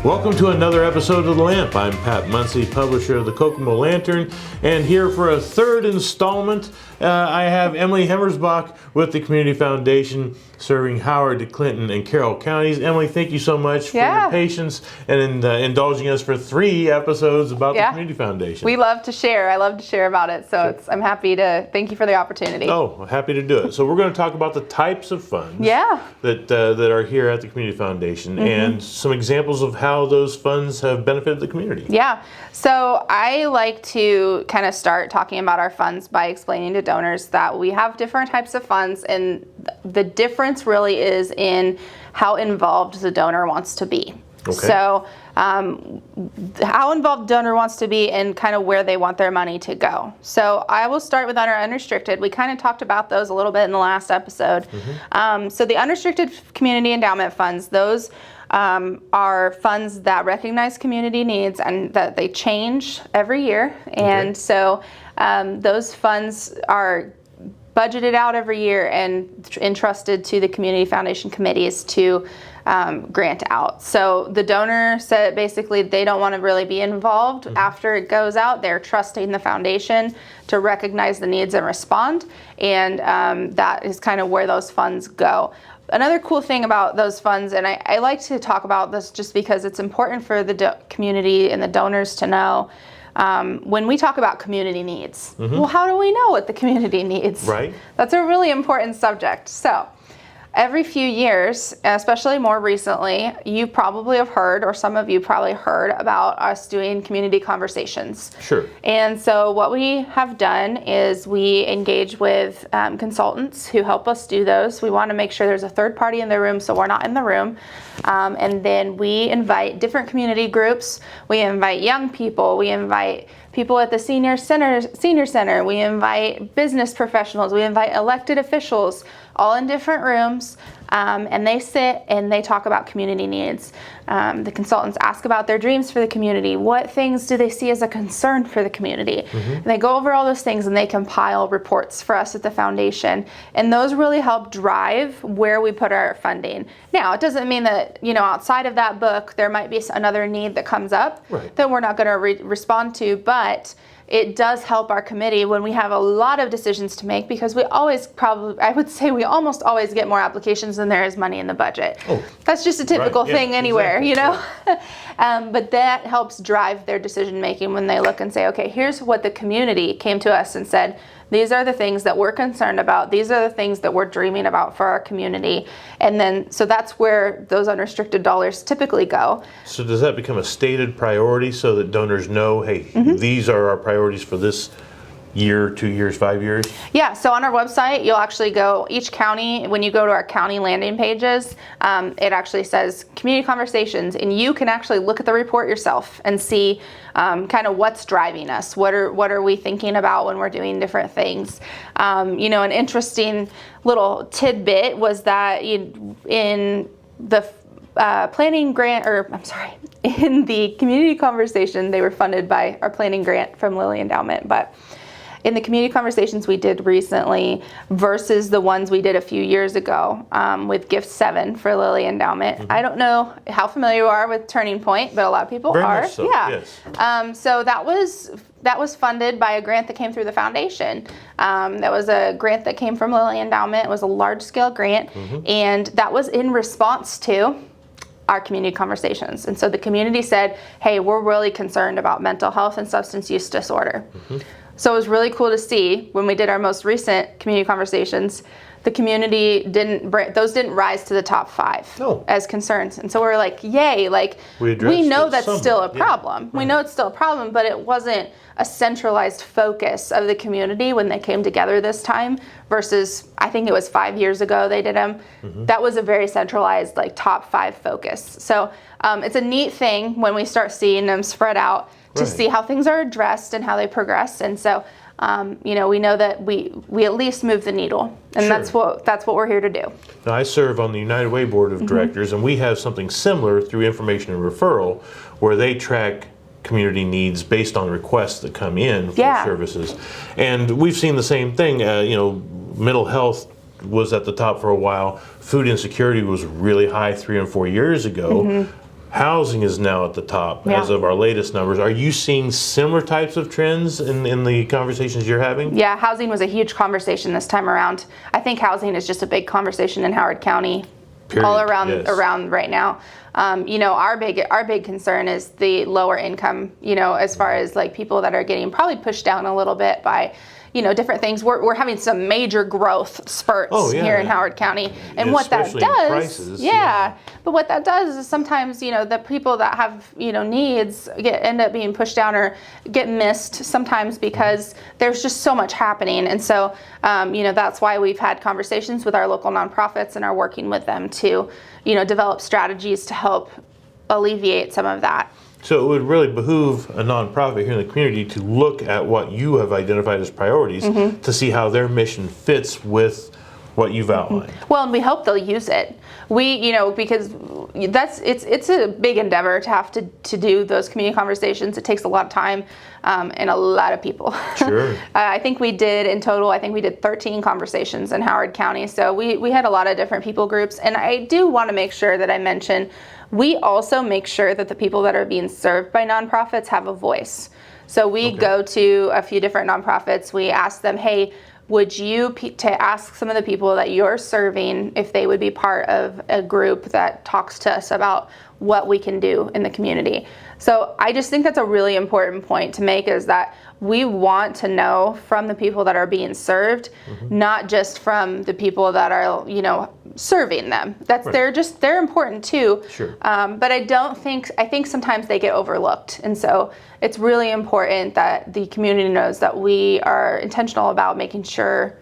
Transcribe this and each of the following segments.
Welcome to another episode of The Lamp. I'm Pat Munsey, publisher of the Kokomo Lantern, and here for a third installment, I have Emily Hemersbach with the Community Foundation, serving Howard, Clinton, and Carrol Counties. Emily, thank you so much for your patience and indulging us for 3 episodes about the Community Foundation. We love to share. I love to share about it, so I'm happy to thank you for the opportunity. Oh, happy to do it. So we're going to talk about the types of funds that are here at the Community Foundation and some examples of how those funds have benefited the community. Yeah, so I like to kind of start talking about our funds by explaining to donors that we have different types of funds, and the difference really is in how involved the donor wants to be. Okay. So how involved the donor wants to be and kind of where they want their money to go. So I will start with our unrestricted. We kind of talked about those a little bit in the last episode. So the unrestricted community endowment funds, those are funds that recognize community needs and that they change every year. And so those funds are budgeted out every year and entrusted to the Community Foundation committees to grant out. So the donor said basically they don't want to really be involved after it goes out. They're trusting the foundation to recognize the needs and respond, and that is kind of where those funds go. Another cool thing about those funds, and I like to talk about this just because it's important for the community and the donors to know, when we talk about community needs, well, how do we know what the community needs? Right. That's a really important subject. So every few years, especially more recently, you probably have heard, or some of you probably heard, about us doing community conversations. Sure. And so what we have done is we engage with consultants who help us do those. We want to make sure there's a third party in the room, so we're not in the room. And then we invite different community groups. We invite young people. We invite people at the senior center. We invite business professionals. We invite elected officials, all in different rooms, and they sit and they talk about community needs. The consultants ask about their dreams for the community. What things do they see as a concern for the community? And they go over all those things and they compile reports for us at the foundation. And those really help drive where we put our funding. Now, it doesn't mean that, outside of that book, there might be another need that comes up that we're not going to respond to, but it does help our committee when we have a lot of decisions to make, because we always we almost always get more applications than there is money in the budget. That's just a typical thing anywhere, but that helps drive their decision making when they look and say, okay, here's what the community came to us and said, these are the things that we're concerned about. These are the things that we're dreaming about for our community. And then, so that's where those unrestricted dollars typically go. So does that become a stated priority so that donors know, hey, these are our priorities for this year, 2 years, 5 years? Yeah, so on our website, you'll actually go, each county, when you go to our county landing pages, it actually says community conversations, and you can actually look at the report yourself and see kind of what's driving us. What are we thinking about when we're doing different things? An interesting little tidbit was that in the planning grant, in the community conversation, they were funded by our planning grant from Lilly Endowment, but in the community conversations we did recently versus the ones we did a few years ago with Gift 7 for Lilly Endowment. I don't know how familiar you are with Turning Point, but a lot of people Very are. Much so, yes. So that was funded by a grant that came through the foundation. That was a grant that came from Lilly Endowment. It was a large-scale grant, and that was in response to our community conversations. And so the community said, hey, we're really concerned about mental health and substance use disorder. So it was really cool to see when we did our most recent community conversations, the community didn't rise to the top 5 as concerns. And so we're like, yay, we know that's still a problem. We know it's still a problem, but it wasn't a centralized focus of the community when they came together this time versus, I think it was 5 years ago they did them. That was a very centralized, top 5 focus. So it's a neat thing when we start seeing them spread out to see how things are addressed and how they progress. And so, we know that we at least move the needle, and that's what we're here to do. Now, I serve on the United Way Board of Directors, and we have something similar through information and referral, where they track community needs based on requests that come in for services. And we've seen the same thing. Mental health was at the top for a while. Food insecurity was really high 3 and 4 years ago. Housing is now at the top as of our latest numbers. Are you seeing similar types of trends in the conversations you're having? Yeah, housing was a huge conversation this time around. I think housing is just a big conversation in Howard County, Period. all around Yes. around right now. Our big concern is the lower income. As far as like people that are getting probably pushed down a little bit by different things. We're having some major growth spurts here in Howard County. And what that Especially in does, prices, but what that does is sometimes, the people that have, needs end up being pushed down or get missed sometimes because there's just so much happening. And so, that's why we've had conversations with our local nonprofits and are working with them to, develop strategies to help alleviate some of that. So it would really behoove a nonprofit here in the community to look at what you have identified as priorities to see how their mission fits with what you've outlined. Well, and we hope they'll use it. Because it's a big endeavor to have to do those community conversations. It takes a lot of time and a lot of people. Sure. I think we did in total, 13 conversations in Howard County. So we had a lot of different people groups. And I do want to make sure that I mention, we also make sure that the people that are being served by nonprofits have a voice. So we go to a few different nonprofits. We ask them, hey, would you to ask some of the people that you're serving if they would be part of a group that talks to us about what we can do in the community. So I just think that's a really important point to make, is that we want to know from the people that are being served, not just from the people that are, serving them. That's they're important too. Sure. But I think sometimes they get overlooked. And so it's really important that the community knows that we are intentional about making sure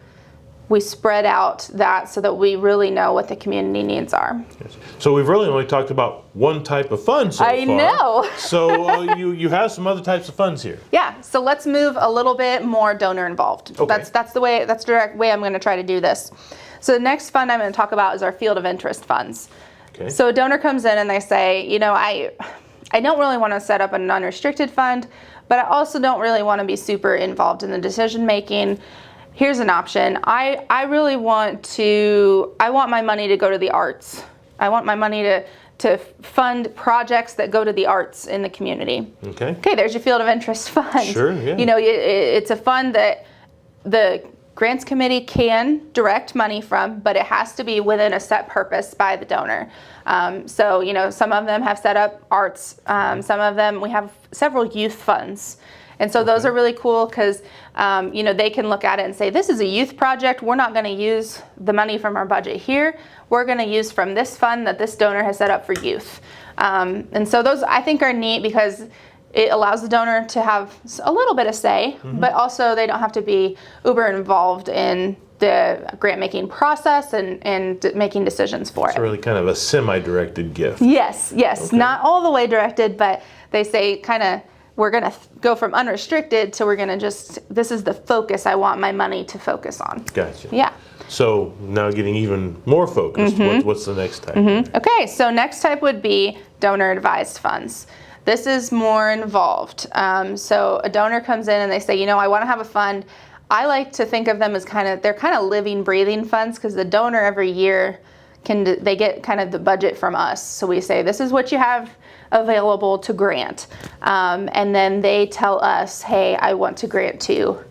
we spread out that so that we really know what the community needs are. Yes. So we've really only talked about one type of fund so far. I know. So you have some other types of funds here. Yeah. So let's move a little bit more donor involved. Okay. That's the direct way I'm going to try to do this. So the next fund I'm going to talk about is our field of interest funds. Okay. So a donor comes in and they say, I don't really want to set up an unrestricted fund, but I also don't really want to be super involved in the decision making. Here's an option. I want my money to go to the arts. I want my money to fund projects that go to the arts in the community. Okay, there's your field of interest fund. Sure, yeah. It's a fund that the grants committee can direct money from, but it has to be within a set purpose by the donor. So, some of them have set up arts. Some of them, we have several youth funds. And so those are really cool because, they can look at it and say, this is a youth project. We're not going to use the money from our budget here. We're going to use from this fund that this donor has set up for youth. And so those, I think, are neat because it allows the donor to have a little bit of say, but also they don't have to be uber involved in the grant making process and making decisions for it. It's really kind of a semi-directed gift. Yes, Okay. Not all the way directed, but they say kind of, we're going to go from unrestricted to we're going to this is the focus I want my money to focus on. Gotcha. Yeah. So now getting even more focused, what's the next type? Okay, so next type would be donor advised funds. This is more involved. So a donor comes in and they say, I want to have a fund. I like to think of them as they're kind of living, breathing funds because the donor every year they get kind of the budget from us. So we say, this is what you have available to grant. And then they tell us, hey, I want to grant to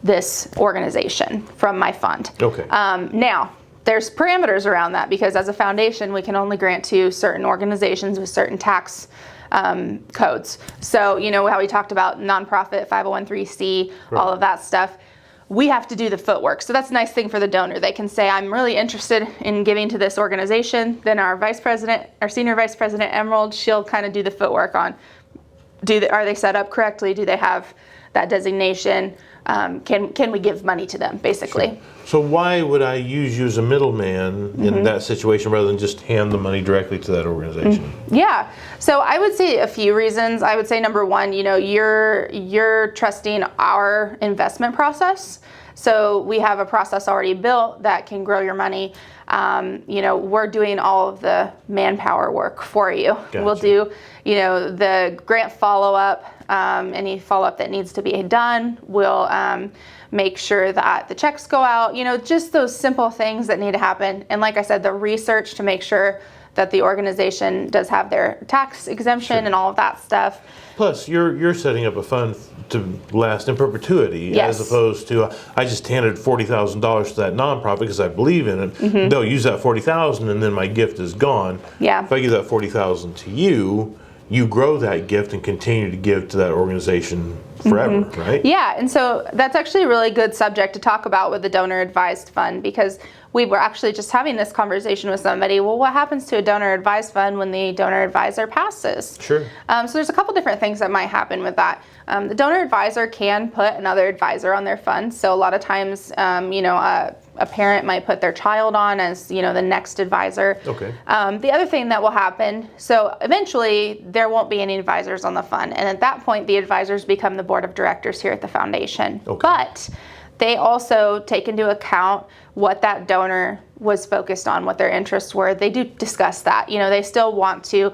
this organization from my fund. Okay. Now, there's parameters around that because as a foundation, we can only grant to certain organizations with certain tax codes. So, how we talked about nonprofit, 501(c)(3), all of that stuff. We have to do the footwork. So that's a nice thing for the donor. They can say, I'm really interested in giving to this organization. Then our senior vice president, Emerald, she'll kind of do the footwork on, are they set up correctly? Do they have that designation? Can we give money to them, basically? Sure. So why would I use you as a middleman in that situation rather than just hand the money directly to that organization? Yeah. So I would say a few reasons. I would say number one, you're trusting our investment process. So we have a process already built that can grow your money. We're doing all of the manpower work for you. Gotcha. We'll do, the grant follow-up, any follow-up that needs to be done. We'll make sure that the checks go out, just those simple things that need to happen. And like I said, the research to make sure that the organization does have their tax exemption and all of that stuff. Plus, you're setting up a fund to last in perpetuity, Yes. as opposed to I just handed $40,000 to that nonprofit because I believe in it. They'll use that $40,000 and then my gift is gone. Yeah. If I give that $40,000 to you, you grow that gift and continue to give to that organization forever, right? Yeah, and so that's actually a really good subject to talk about with the donor advised fund, because we were actually just having this conversation with somebody. Well, what happens to a donor advised fund when the donor advisor passes? Sure. So there's a couple different things that might happen with that. The donor advisor can put another advisor on their fund. So a lot of times, a parent might put their child on as, the next advisor. Okay. The other thing that will happen, so eventually there won't be any advisors on the fund. And at that point, the advisors become the board of directors here at the foundation. Okay. But they also take into account what that donor was focused on, what their interests were. They do discuss that. They still want to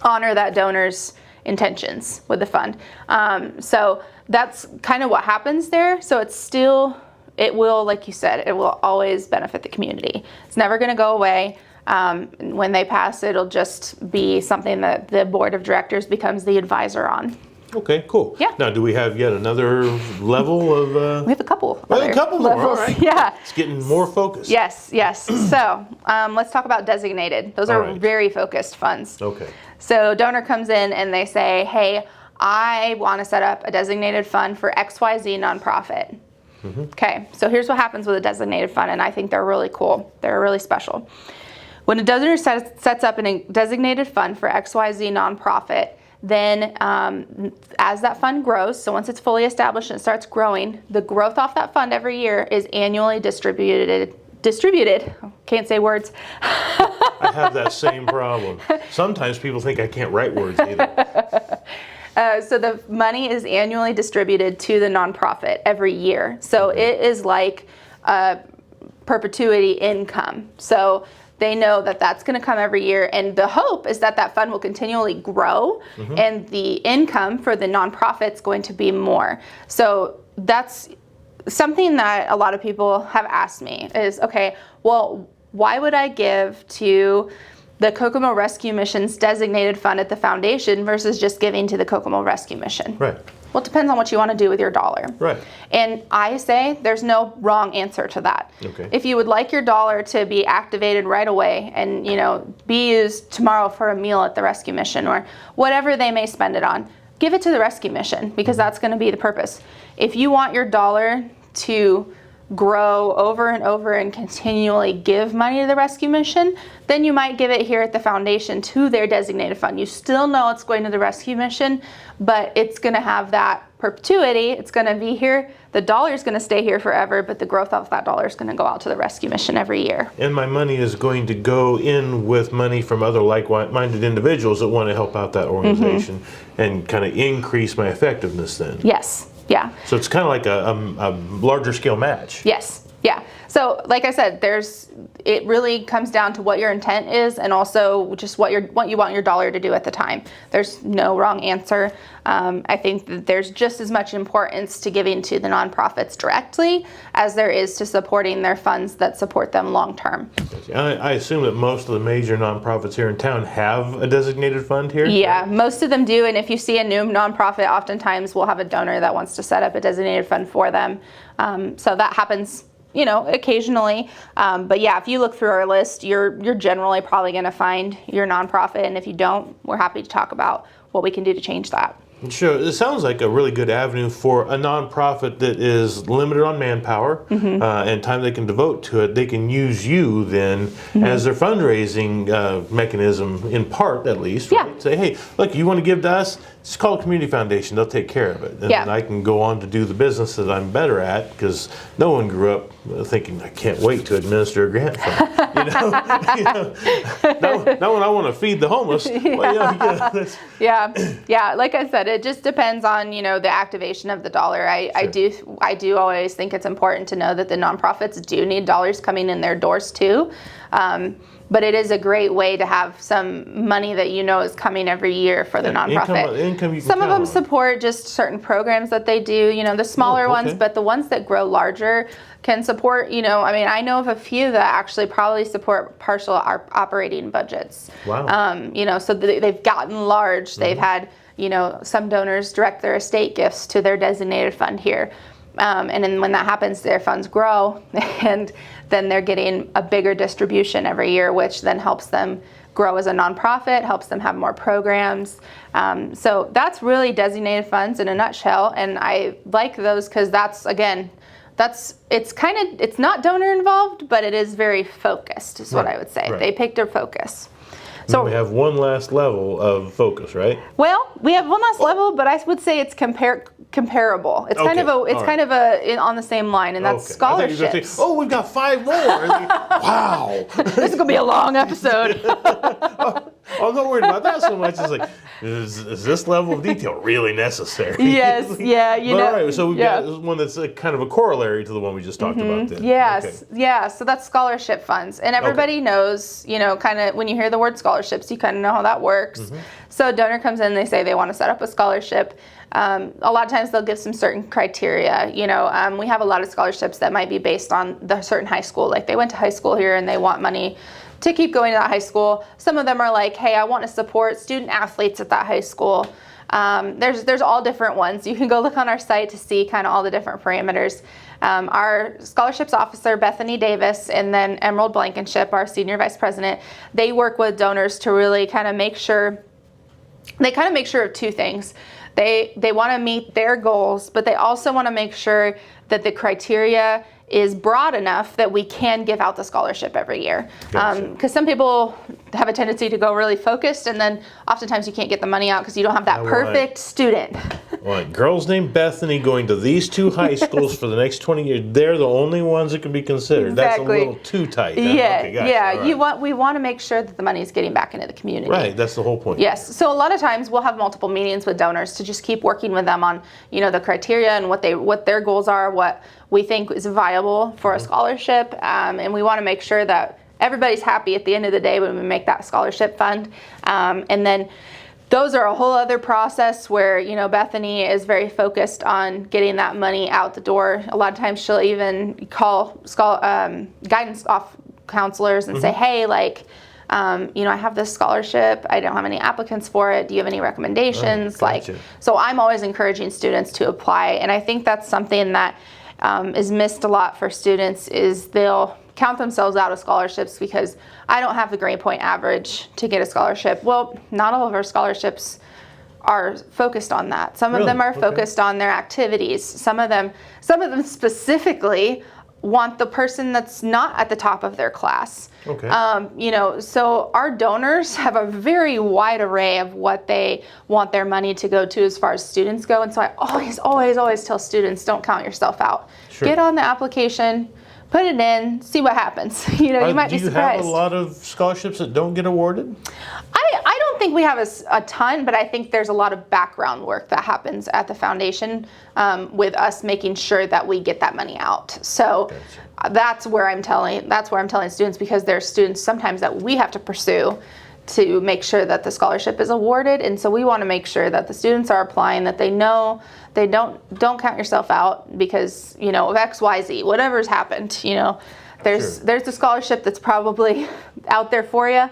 honor that donor's intentions with the fund. So that's kind of what happens there. So it will, like you said, it will always benefit the community. It's never going to go away. When they pass, it'll just be something that the board of directors becomes the advisor on. Okay, cool. Yeah. Now, do we have yet another level of... We have a couple. a couple more, levels. all right. Yeah. It's getting more focused. Yes. So let's talk about designated. Those are All right. very focused funds. Okay. So donor comes in and they say, hey, I want to set up a designated fund for XYZ nonprofit. Okay, so here's what happens with a designated fund, and I think they're really cool. They're really special. When a donor sets up a designated fund for XYZ nonprofit, then as that fund grows, so once it's fully established and it starts growing, the growth off that fund every year is annually distributed. Can't say words. I have that same problem. Sometimes people think I can't write words either. So the money is annually distributed to the nonprofit every year. So it is like perpetuity income. So they know that that's going to come every year. And the hope is that that fund will continually grow and the income for the nonprofit is going to be more. So that's something that a lot of people have asked me is, okay, well, why would I give to the Kokomo Rescue Mission's designated fund at the foundation versus just giving to the Kokomo Rescue Mission? Right. Well, it depends on what you want to do with your dollar. Right. And I say there's no wrong answer to that. Okay. If you would like your dollar to be activated right away and, be used tomorrow for a meal at the rescue mission or whatever they may spend it on, give it to the rescue mission because that's going to be the purpose. If you want your dollar to grow over and over and continually give money to the rescue mission, then you might give it here at the foundation to their designated fund. You still know it's going to the rescue mission, but it's going to have that perpetuity. It's going to be here. The dollar is going to stay here forever, but the growth of that dollar is going to go out to the rescue mission every year. And my money is going to go in with money from other like-minded individuals that want to help out that organization and kind of increase my effectiveness then. Yes. Yeah. So it's kind of like a larger scale match. Yes. Yeah. So like I said, it really comes down to what your intent is and also just what you want your dollar to do at the time. There's no wrong answer. I think that there's just as much importance to giving to the nonprofits directly as there is to supporting their funds that support them long term. I assume that most of the major nonprofits here in town have a designated fund here? Yeah, most of them do. And if you see a new nonprofit, oftentimes we'll have a donor that wants to set up a designated fund for them. So that happens occasionally. But yeah, if you look through our list, you're generally probably going to find your nonprofit. And if you don't, we're happy to talk about what we can do to change that. Sure. It sounds like a really good avenue for a nonprofit that is limited on manpower and time they can devote to it. They can use you then as their fundraising mechanism, in part at least. Right? Yeah. Say, hey, look, you want to give to us? Just call a community foundation. They'll take care of it. And then I can go on to do the business that I'm better at because no one grew up thinking, I can't wait to administer a grant fund. Not when I want to feed the homeless. Yeah. Like I said, it just depends on, the activation of the dollar. I do always think it's important to know that the nonprofits do need dollars coming in their doors too. But it is a great way to have some money that is coming every year for the nonprofit. Income you can Some of them count on. support just certain programs that they do, the smaller ones, but the ones that grow larger can support, I know of a few that actually probably support partial operating budgets. Wow. So they've gotten large. They've had, some donors direct their estate gifts to their designated fund here. And then when that happens, their funds grow, and then they're getting a bigger distribution every year, which then helps them grow as a nonprofit, helps them have more programs. So that's really designated funds in a nutshell. And I like those because it's not donor involved, but it is very focused, is what I would say. Right. They picked their focus. So we have one last level of focus, right? Well, we have one last level, but I would say it's comparable. It's kind of on the same line, and that's scholarships. I thought you were gonna say, we've got 5 more. Wow. This is gonna be a long episode. I'm not worried about that so much. It's like, is this level of detail really necessary? Yes, yeah, All right, so we've got one that's kind of a corollary to the one we just talked about then. Yes, yeah, so that's scholarship funds. And everybody knows, kind of, when you hear the word scholarships, you kind of know how that works. So a donor comes in and they say they want to set up a scholarship. A lot of times they'll give some certain criteria. We have a lot of scholarships that might be based on the certain high school. Like they went to high school here and they want money to keep going to that high school. Some of them are like, hey, I want to support student athletes at that high school. There's all different ones. You can go look on our site to see kind of all the different parameters. Our scholarships officer, Bethany Davis, and then Emerald Blankenship, our senior vice president, they work with donors to really kind of make sure of 2 things. They want to meet their goals, but they also want to make sure that the criteria is broad enough that we can give out the scholarship every year. Because some people have a tendency to go really focused, and then oftentimes you can't get the money out because you don't have that perfect student. Girls named Bethany going to these 2 high schools for the next 20 years. They're the only ones that can be considered. Exactly. That's a little too tight. Yeah, Okay, gotcha. Right. We want to make sure that the money is getting back into the community. Right, that's the whole point. Yes, so a lot of times we'll have multiple meetings with donors to just keep working with them on, the criteria and what their goals are, what we think is viable for a scholarship, and we want to make sure that everybody's happy at the end of the day when we make that scholarship fund. And then those are a whole other process where, Bethany is very focused on getting that money out the door. A lot of times she'll even call guidance off counselors and say, hey, I have this scholarship. I don't have any applicants for it. Do you have any recommendations? Gotcha. So I'm always encouraging students to apply. And I think that's something that is missed a lot for students is they'll count themselves out of scholarships because I don't have the grade point average to get a scholarship. Well, not all of our scholarships are focused on that. Some of them are focused on their activities. Some of them specifically want the person that's not at the top of their class. So our donors have a very wide array of what they want their money to go to as far as students go. And so I always tell students, don't count yourself out. Sure. Get on the application, put it in, see what happens. You might be surprised. Do you have a lot of scholarships that don't get awarded? I don't think we have a ton, but I think there's a lot of background work that happens at the foundation with us making sure that we get that money out. So that's where I'm telling students, because there's students sometimes that we have to pursue to make sure that the scholarship is awarded, and so we want to make sure that the students are applying, that they know they don't count yourself out because of XYZ, whatever's happened. There's the scholarship that's probably out there for you.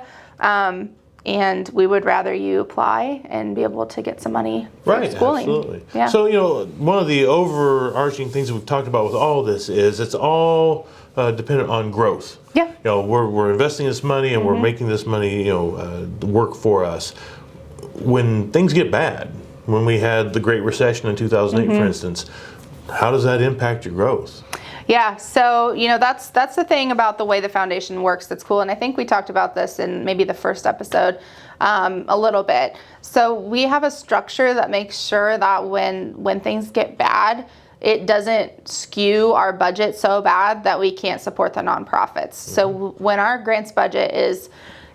And we would rather you apply and be able to get some money for schooling. Absolutely. Yeah. So, one of the overarching things that we've talked about with all this is it's all dependent on growth. Yeah. We're investing this money and we're making this money, work for us. When things get bad, when we had the Great Recession in 2008, for instance, how does that impact your growth? Yeah, so that's the thing about the way the foundation works that's cool, and I think we talked about this in maybe the first episode a little bit. So we have a structure that makes sure that when things get bad, it doesn't skew our budget so bad that we can't support the nonprofits. So when our grants budget is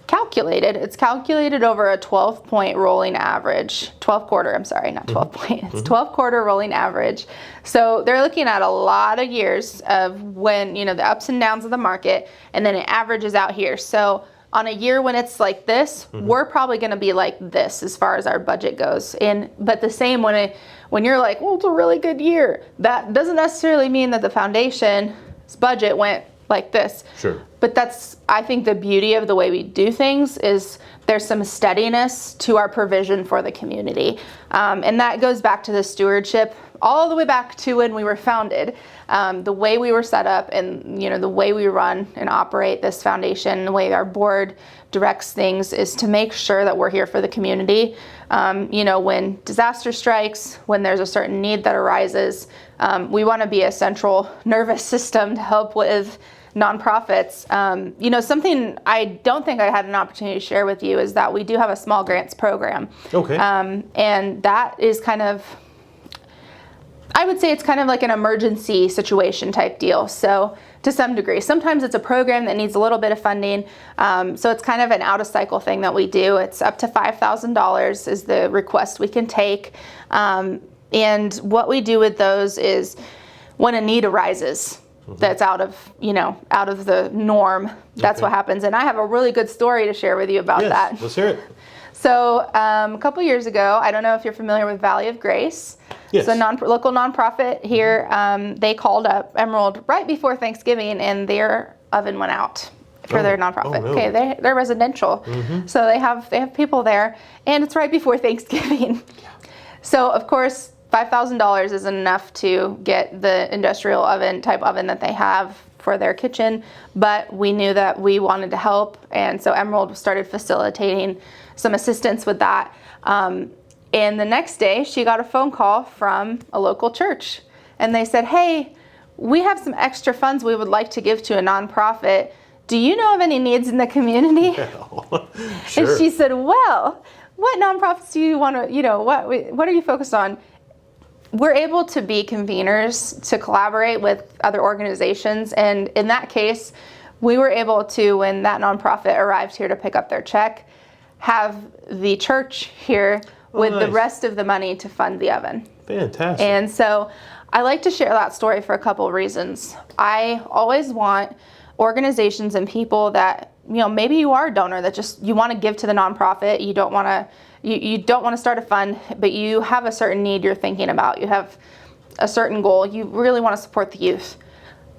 calculated. It's calculated over a 12-point rolling average. 12-quarter, I'm sorry, not 12-point. It's 12-quarter rolling average. So they're looking at a lot of years of when, the ups and downs of the market, and then it averages out here. So on a year when it's like this, we're probably going to be like this as far as our budget goes. But the same when you're like, well, it's a really good year, that doesn't necessarily mean that the foundation's budget went like this. Sure. But that's, I think, the beauty of the way we do things is there's some steadiness to our provision for the community. And that goes back to the stewardship all the way back to when we were founded. The way we were set up and, the way we run and operate this foundation, the way our board directs things is to make sure that we're here for the community. When disaster strikes, when there's a certain need that arises, we want to be a central nervous system to help with nonprofits. Something I don't think I had an opportunity to share with you is that we do have a small grants program. Okay. And that is I would say it's kind of like an emergency situation type deal. So to some degree, sometimes it's a program that needs a little bit of funding. So it's kind of an out of cycle thing that we do. It's up to $5,000 is the request we can take. And what we do with those is when a need arises, that's out of the norm. That's what happens. And I have a really good story to share with you about that. Let's hear it. So a couple years ago, I don't know if you're familiar with Valley of Grace. Yes. It's a local nonprofit here. They called up Emerald right before Thanksgiving, and their oven went out for their nonprofit. Oh, no. Okay, they're residential, so they have people there, and it's right before Thanksgiving. Yeah. So of course, $5,000 isn't enough to get the industrial type oven that they have for their kitchen, but we knew that we wanted to help, and so Emerald started facilitating some assistance with that. And the next day, she got a phone call from a local church, and they said, "Hey, we have some extra funds we would like to give to a nonprofit. Do you know of any needs in the community?" Sure. And she said, "Well, what nonprofits do you want to, what are you focused on?" We're able to be conveners to collaborate with other organizations. And in that case, we were able to, when that nonprofit arrived here to pick up their check, have the church here with the rest of the money to fund the oven. Fantastic. And so I like to share that story for a couple of reasons. I always want organizations and people that, maybe you are a donor that just, you want to give to the nonprofit. You don't want to start a fund, but you have a certain need you're thinking about. You have a certain goal. You really want to support the youth.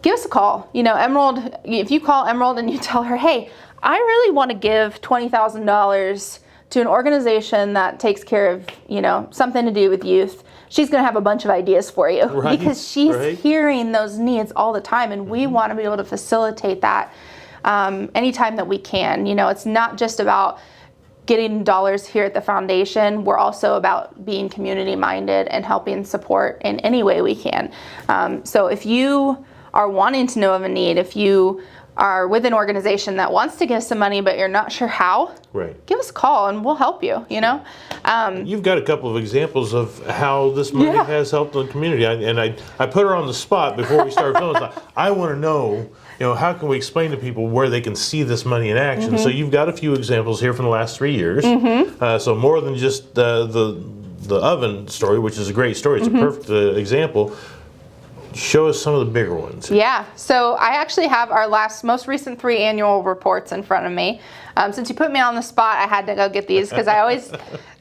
Give us a call. Emerald, if you call Emerald and you tell her, "Hey, I really want to give $20,000 to an organization that takes care of, something to do with youth," she's going to have a bunch of ideas for you, because she's hearing those needs all the time, and we want to be able to facilitate that anytime that we can. It's not just about getting dollars here at the foundation. We're also about being community minded and helping support in any way we can. So if you are wanting to know of a need, if you are with an organization that wants to give some money but you're not sure how, give us a call and we'll help you. You've got a couple of examples of how this money has helped the community. I put her on the spot before we started filming. I want to know, how can we explain to people where they can see this money in action? So you've got a few examples here from the last 3 years. So more than just the oven story, which is a great story. It's a perfect example. Show us some of the bigger ones. Yeah, so I actually have our most recent 3 annual reports in front of me. Since you put me on the spot, I had to go get these because I always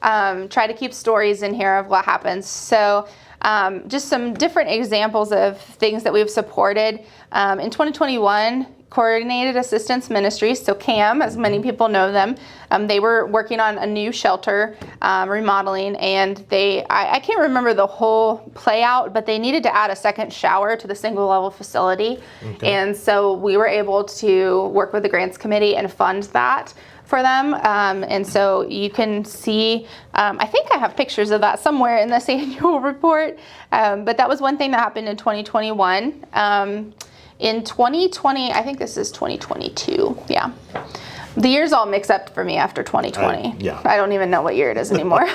try to keep stories in here of what happens. So just some different examples of things that we've supported. In 2021, Coordinated Assistance Ministries, so CAM, as many people know them, they were working on a new shelter remodeling, and I can't remember the whole play out, but they needed to add a second shower to the single level facility. And so we were able to work with the grants committee and fund that for them. And so you can see, I think I have pictures of that somewhere in this annual report, but that was one thing that happened in 2021. In 2020, I think this is 2022, yeah. The years all mix up for me after 2020. I don't even know what year it is anymore.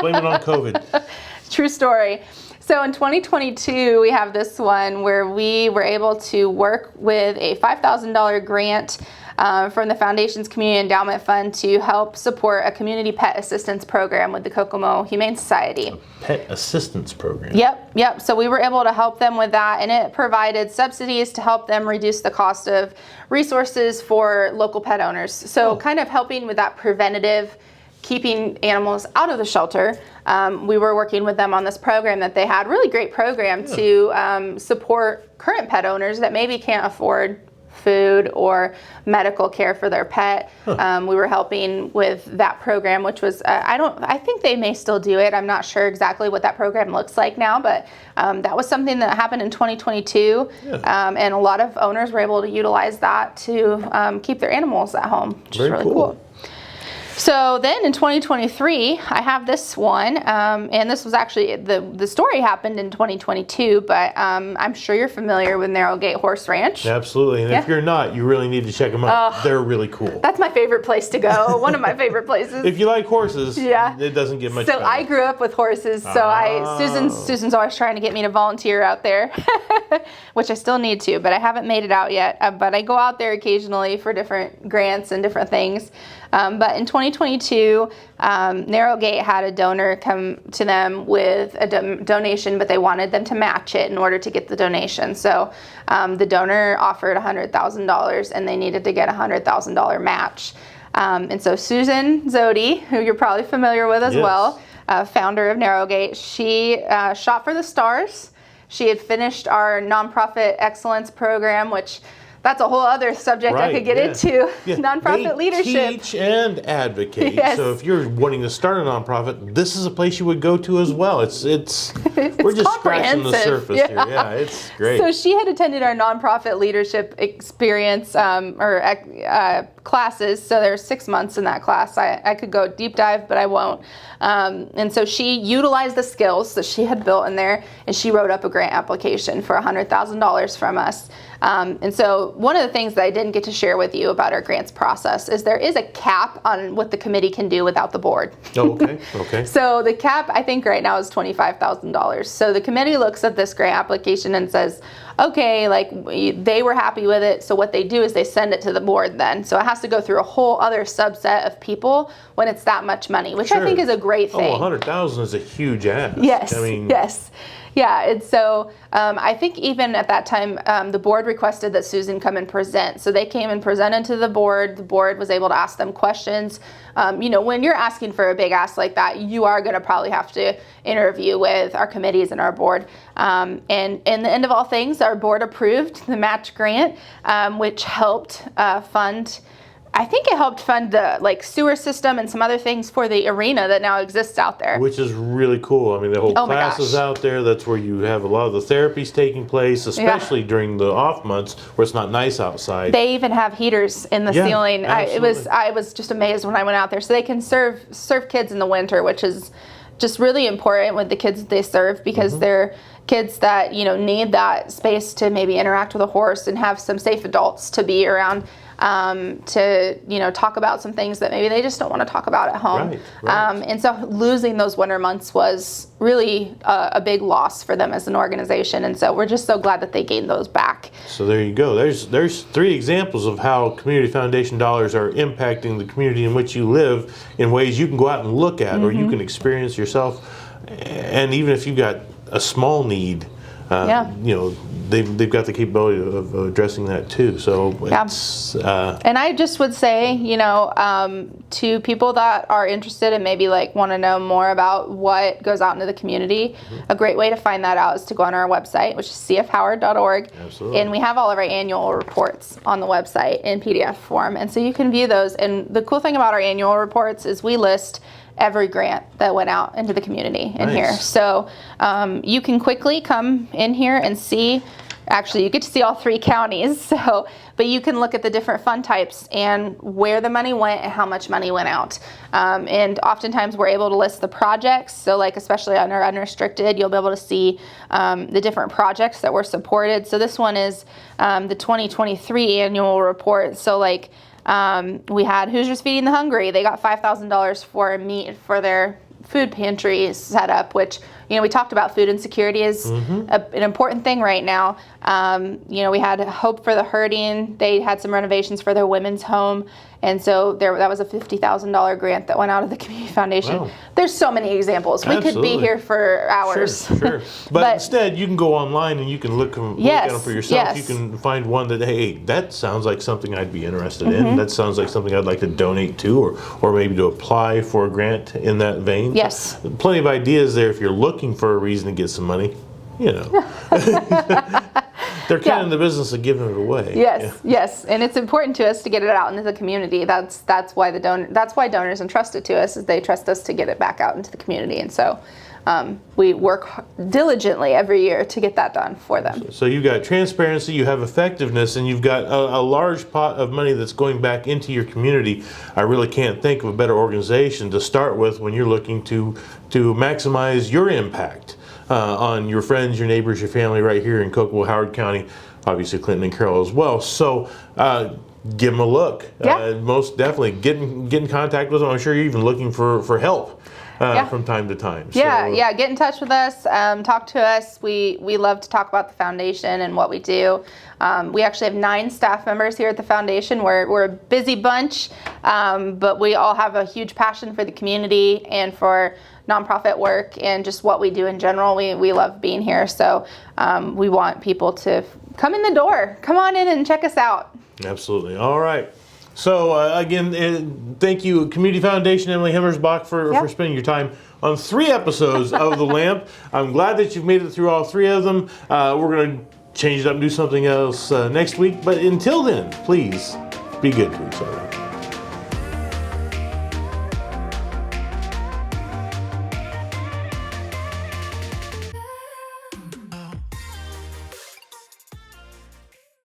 Blame it on COVID. True story. So in 2022, we have this one where we were able to work with a $5,000 grant from the Foundation's Community Endowment Fund to help support a community pet assistance program with the Kokomo Humane Society. Pet assistance program. Yep. So we were able to help them with that, and it provided subsidies to help them reduce the cost of resources for local pet owners. So kind of helping with that preventative, keeping animals out of the shelter. We were working with them on this program that they had, really great program to support current pet owners that maybe can't afford food or medical care for their pet. We were helping with that program, which was, I think they may still do it. I'm not sure exactly what that program looks like now, but that was something that happened in 2022. And a lot of owners were able to utilize that to keep their animals at home, which is really cool. So then in 2023, I have this one, and this was actually, the story happened in 2022, but I'm sure you're familiar with Narrow Gate Horse Ranch. Absolutely, and if you're not, you really need to check them out. They're really cool. That's my favorite place to go, one of my favorite places. If you like horses, it doesn't get much better. So I grew up with horses, so Susan's always trying to get me to volunteer out there, which I still need to, but I haven't made it out yet. But I go out there occasionally for different grants and different things. But in 2022, Narrow Gate had a donor come to them with a donation, but they wanted them to match it in order to get the donation. So the donor offered $100,000, and they needed to get a $100,000 match. And so Susan Zodi, who you're probably familiar with as well, founder of Narrow Gate, she shot for the stars. She had finished our nonprofit excellence program, which that's a whole other subject I could get into. Nonprofit leadership. Teach and advocate. So if you're wanting to start a nonprofit, this is a place you would go to as well. We're just scratching the surface here. Yeah, it's great. So she had attended our nonprofit leadership experience classes. So there's 6 months in that class. I could go deep dive, but I won't. And so she utilized the skills that she had built in there, and she wrote up a grant application for $100,000 from us. And so one of the things that I didn't get to share with you about our grants process is there is a cap on what the committee can do without the board. Okay. So the cap, I think right now, is $25,000. So the committee looks at this grant application and says, okay, they were happy with it. So what they do is they send it to the board then. So it has to go through a whole other subset of people when it's that much money, which I think is a great thing. $100,000 is a huge ask. Yes. Yeah, and so I think even at that time, the board requested that Susan come and present. So they came and presented to the board. The board was able to ask them questions. When you're asking for a big ask like that, you are going to probably have to interview with our committees and our board. And in the end of all things, our board approved the match grant, which helped fund. I think it helped fund the sewer system and some other things for the arena that now exists out there. Which is really cool. I mean, the whole class is out there. That's where you have a lot of the therapies taking place, especially during the off months where it's not nice outside. They even have heaters in the ceiling. I was just amazed when I went out there. So they can serve kids in the winter, which is just really important with the kids that they serve, because they're kids that need that space to maybe interact with a horse and have some safe adults to be around, to talk about some things that maybe they just don't want to talk about at home. Right. And so losing those winter months was really a big loss for them as an organization, and so we're just so glad that they gained those back. So there you go. There's 3 examples of how Community Foundation dollars are impacting the community in which you live in ways you can go out and look at, or you can experience yourself. And even if you've got a small need, they've got the capability of addressing that too. So it's, and I just would say, to people that are interested and maybe want to know more about what goes out into the community, a great way to find that out is to go on our website, which is cfhoward.org. Absolutely. And we have all of our annual reports on the website in PDF form, and so you can view those. And the cool thing about our annual reports is we list every grant that went out into the community in here. So you can quickly come in here and see, actually you get to see all 3 counties, but you can look at the different fund types and where the money went and how much money went out. And oftentimes we're able to list the projects. So especially on our unrestricted, you'll be able to see the different projects that were supported. So this one is the 2023 annual report. So we had Hoosiers Feeding the Hungry. They got $5,000 for meat for their food pantry set up, which we talked about food insecurity is an important thing right now. We had Hope for the Hurting. They had some renovations for their women's home. And so that was a $50,000 grant that went out of the Community Foundation. Wow. There's so many examples. We could be here for hours. Sure. But instead, you can go online and you can look at them for yourself. Yes. You can find one that, hey, that sounds like something I'd be interested in. That sounds like something I'd like to donate to, or maybe to apply for a grant in that vein. Yes. Plenty of ideas there if you're looking for a reason to get some money. They're kind of in the business of giving it away. Yes, and it's important to us to get it out into the community. That's why donors entrust it to us, is they trust us to get it back out into the community, and so we work diligently every year to get that done for them. So you've got transparency, you have effectiveness, and you've got a large pot of money that's going back into your community. I really can't think of a better organization to start with when you're looking to maximize your impact on your friends, your neighbors, your family right here in Kokomo, Howard County, obviously Clinton and Carrol as well. So give them a look. Most definitely get in contact with them. I'm sure you're even looking for help from time to time. Get in touch with us, talk to us. We love to talk about the foundation and what we do. We actually have 9 staff members here at the foundation. We're a busy bunch, but we all have a huge passion for the community and for nonprofit work and just what we do in general. We love being here, so we want people to come in the door. Come on in and check us out. Absolutely. All right. So again, thank you, Community Foundation, Emily Hemersbach, for spending your time on 3 episodes of The Lamp. I'm glad that you've made it through all 3 of them. We're going to change it up and do something else next week. But until then, please be good to each other.